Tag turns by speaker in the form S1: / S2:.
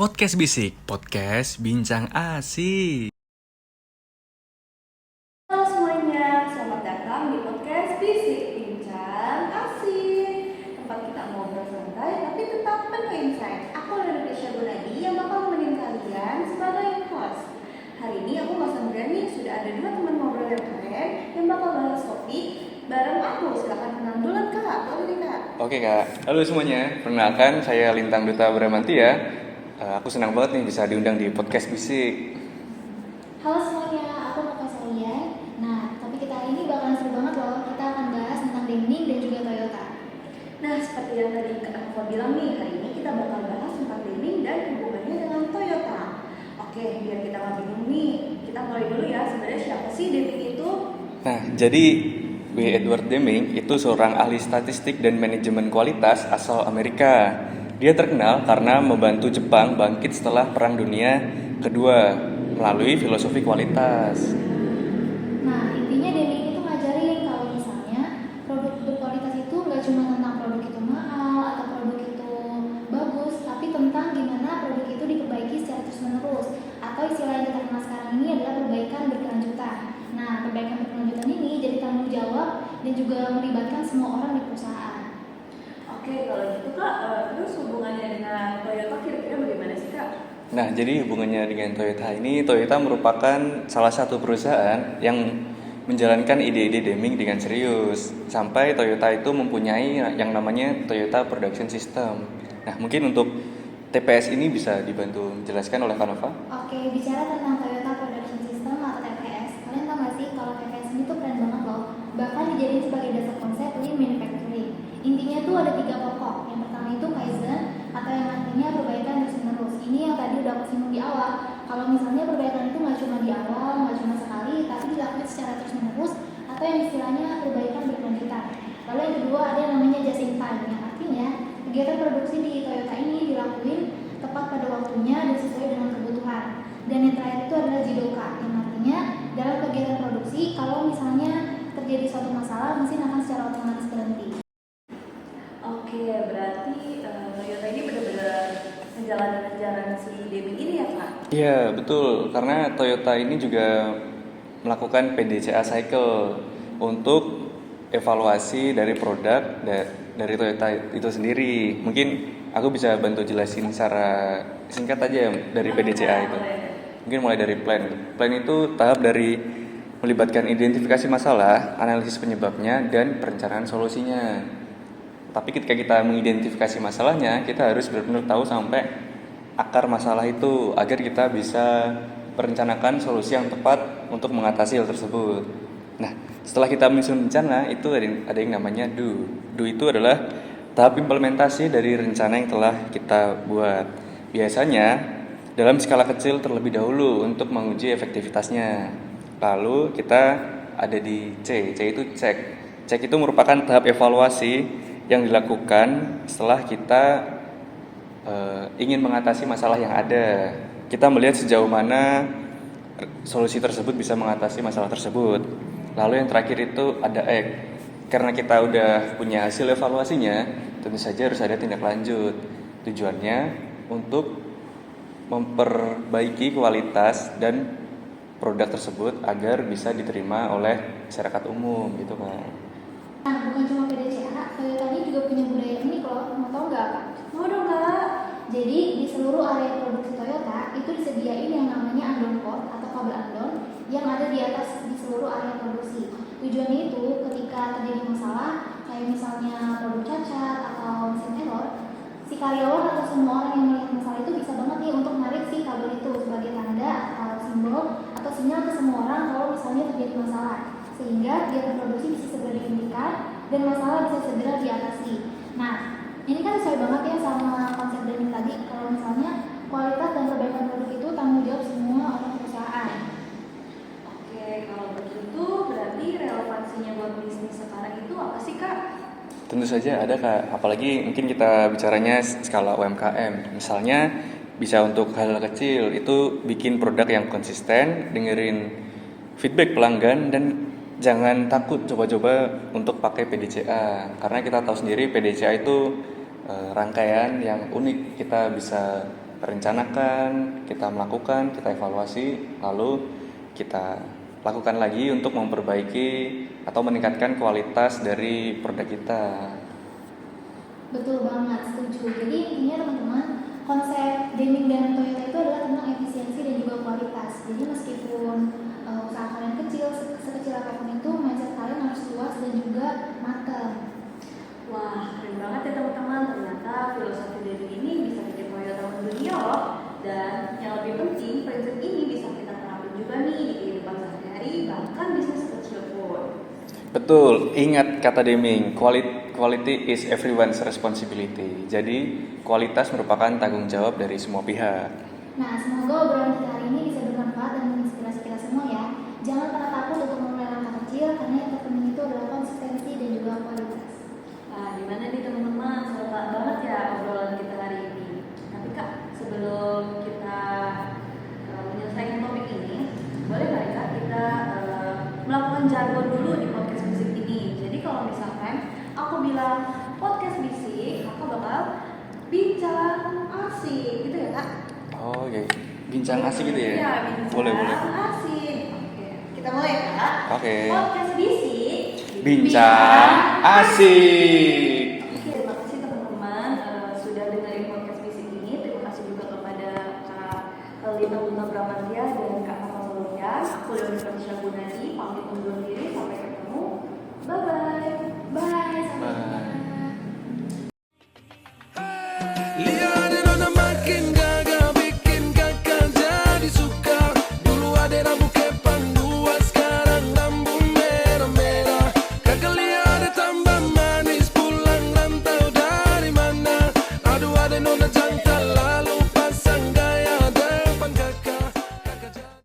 S1: Podcast Bisik, podcast bincang asik.
S2: Halo semuanya, selamat datang di podcast Bisik Bincang Asik. Tempat kita ngobrol santai tapi tetap penuh insight. Aku Indonesia Gunadi yang bakal nemenin kalian sebagai host. Hari ini aku gak sendirian nih, sudah ada dua teman ngobrol yang keren yang bakal bahas topik bareng aku. Silahkan kenal dulu kak, boleh nih kak?
S1: Oke kak, halo semuanya. Perkenalkan saya Lintang Duta Bramantia. Aku senang banget nih bisa diundang di podcast Bisik.
S3: Halo semuanya, aku Maka Salian. Nah, topik kita hari ini bakalan seru banget loh. Kita akan bahas tentang Deming dan juga Toyota.
S2: Nah, seperti yang tadi Kak Nova bilang nih, hari ini kita bakal bahas tentang Deming dan hubungannya dengan Toyota. Oke, biar kita nggak bingung nih, kita mulai dulu ya. Sebenarnya siapa sih Deming itu?
S1: Nah, jadi W. Edward Deming itu seorang ahli statistik dan manajemen kualitas asal Amerika. Dia terkenal karena membantu Jepang bangkit setelah Perang Dunia Kedua melalui filosofi kualitas.
S3: Nah, intinya Deming itu ngajarin kalau misalnya produk berkualitas itu nggak cuma tentang produk itu mahal atau produk itu bagus, tapi tentang gimana produk itu diperbaiki secara terus-menerus. Atau istilah yang kita kenal sekarang ini adalah perbaikan berkelanjutan. Nah, perbaikan berkelanjutan ini jadi tanggung jawab dan juga melibatkan semua orang di perusahaan.
S2: Oke, kalau gitu Kak, terus hubungannya dengan Toyota kira-kira bagaimana sih Kak?
S1: Nah, jadi hubungannya dengan Toyota ini, Toyota merupakan salah satu perusahaan yang menjalankan ide-ide Deming dengan serius. Sampai Toyota itu mempunyai yang namanya Toyota Production System. Nah, mungkin untuk TPS ini bisa dibantu menjelaskan oleh Kanova.
S3: Oke, bicara tentang Toyota Production System atau TPS, kalian tahu nggak sih kalau TPS ini tuh keren banget loh. Bahkan dijadiin sebagai dasar konsep lean manufacturing. Intinya tuh ada 3 pokok. Yang pertama itu Kaizen atau yang artinya perbaikan terus-menerus. Ini yang tadi udah aku singgung di awal. Kalau misalnya perbaikan itu nggak cuma di awal, nggak cuma sekali, tapi dilakukan secara terus-menerus atau yang istilahnya perbaikan berkelanjutan. Lalu yang kedua ada yang namanya just in time, yang artinya kegiatan produksi di Toyota ini dilakuin tepat pada waktunya dan sesuai dengan kebutuhan. Dan yang terakhir itu adalah Jidoka, yang artinya dalam kegiatan produksi kalau misalnya terjadi suatu masalah, mesin akan secara otomatis berhenti.
S2: Oke, berarti Toyota ini benar-benar menjalani ajaran si Deming ini ya Kak?
S1: Iya, betul. Karena Toyota ini juga melakukan PDCA cycle untuk evaluasi dari produk dari Toyota itu sendiri. Mungkin aku bisa bantu jelasin secara singkat aja dari PDCA itu. Mungkin mulai dari plan. Plan itu tahap dari melibatkan identifikasi masalah, analisis penyebabnya, dan perencanaan solusinya. Tapi ketika kita mengidentifikasi masalahnya, kita harus benar-benar tahu sampai akar masalah itu agar kita bisa merencanakan solusi yang tepat untuk mengatasi hal tersebut. Nah, setelah kita menyusun rencana, itu ada yang namanya do. Do itu adalah tahap implementasi dari rencana yang telah kita buat. Biasanya dalam skala kecil terlebih dahulu untuk menguji efektivitasnya. Lalu kita ada di C. C itu cek. Cek itu merupakan tahap evaluasi yang dilakukan setelah kita ingin mengatasi masalah yang ada. Kita melihat sejauh mana solusi tersebut bisa mengatasi masalah tersebut. Lalu yang terakhir itu ada act. Karena kita udah punya hasil evaluasinya, tentu saja harus ada tindak lanjut. Tujuannya untuk memperbaiki kualitas dan produk tersebut agar bisa diterima oleh masyarakat umum gitu kan.
S3: Nah, bukan cuma PDCA, Toyota ini juga punya budaya unik loh. Mau tau nggak Kak?
S2: Mau dong Kak?
S3: Jadi di seluruh area produksi Toyota itu disediain yang namanya andon cord atau kabel andon yang ada di atas di seluruh area produksi. Tujuannya itu ketika terjadi masalah kayak misalnya produk cacat atau mesin error, si karyawan atau semua orang yang melihat masalah itu bisa banget nih untuk narik si kabel itu sebagai tanda atau simbol atau sinyal ke semua orang kalau misalnya terjadi masalah, sehingga kegiatan produksi bisa segera dihentikan dan masalah bisa segera diatasi. Nah, ini kan sesuai banget ya sama konsep Deming tadi, kalau misalnya kualitas dan perbaikan produk itu tanggung jawab semua orang perusahaan.
S2: Oke, kalau begitu berarti relevansinya buat bisnis sekarang itu apa sih Kak?
S1: Tentu saja ada Kak, apalagi mungkin kita bicaranya skala UMKM. Misalnya bisa untuk hal kecil, itu bikin produk yang konsisten, dengerin feedback pelanggan, dan jangan takut coba-coba untuk pakai PDCA. Karena kita tahu sendiri PDCA itu rangkaian yang unik. Kita bisa rencanakan, kita melakukan, kita evaluasi, lalu kita lakukan lagi untuk memperbaiki atau meningkatkan kualitas dari produk kita.
S3: Betul banget, setuju. Jadi intinya teman-teman, konsep Deming dan Toyota itu adalah tentang efisiensi dan juga kualitas. Jadi meskipun usaha kalian kecil, sekecil apapun itu, mindset kalian harus luas dan juga matang.
S2: Wah, keren banget ya teman-teman. Ternyata filosofi dari ini bisa bikin Toyota mendunia loh. Dan yang lebih penting, prinsip ini bisa kita terapin juga nih di kehidupan sehari-hari, bahkan bisnis kecil pun.
S1: Betul, ingat kata Deming, quality is everyone's responsibility. Jadi, kualitas merupakan tanggung jawab dari semua pihak.
S3: Nah, semoga obrolan kita hari ini bisa bermanfaat dan menginspirasi kita semua ya. Jangan pernah takut untuk memulai langkah kecil, karena yang terpenting itu adalah konsistensi dan juga kualitas.
S2: Nah, gimana nih teman-teman? Seru banget ya obrolan kita hari ini. Tapi Kak, sebelum kita menyelesaikan topik ini, boleh nggak Kak kita melakukan jargon dulu di podcast bisik ini? Jadi kalau misalkan aku bilang podcast bisik, aku bakal bincang asik, gitu ya Kak?
S1: Oh iya, bincang asik gitu ya?
S2: Iya, bincang
S1: Boleh.
S2: asik. Oke, kita mulai ya Kak?
S1: Oke.
S2: Podcast bisik.
S1: Bincang asik.
S2: Terima kasih teman-teman sudah dengerin podcast bisik ini. Terima kasih juga kepada Kak Lina Luna Bramantia dan Kak Mama Soloyan. Aku Leonita Gunadi, pamit undur diri. Sampai ketemu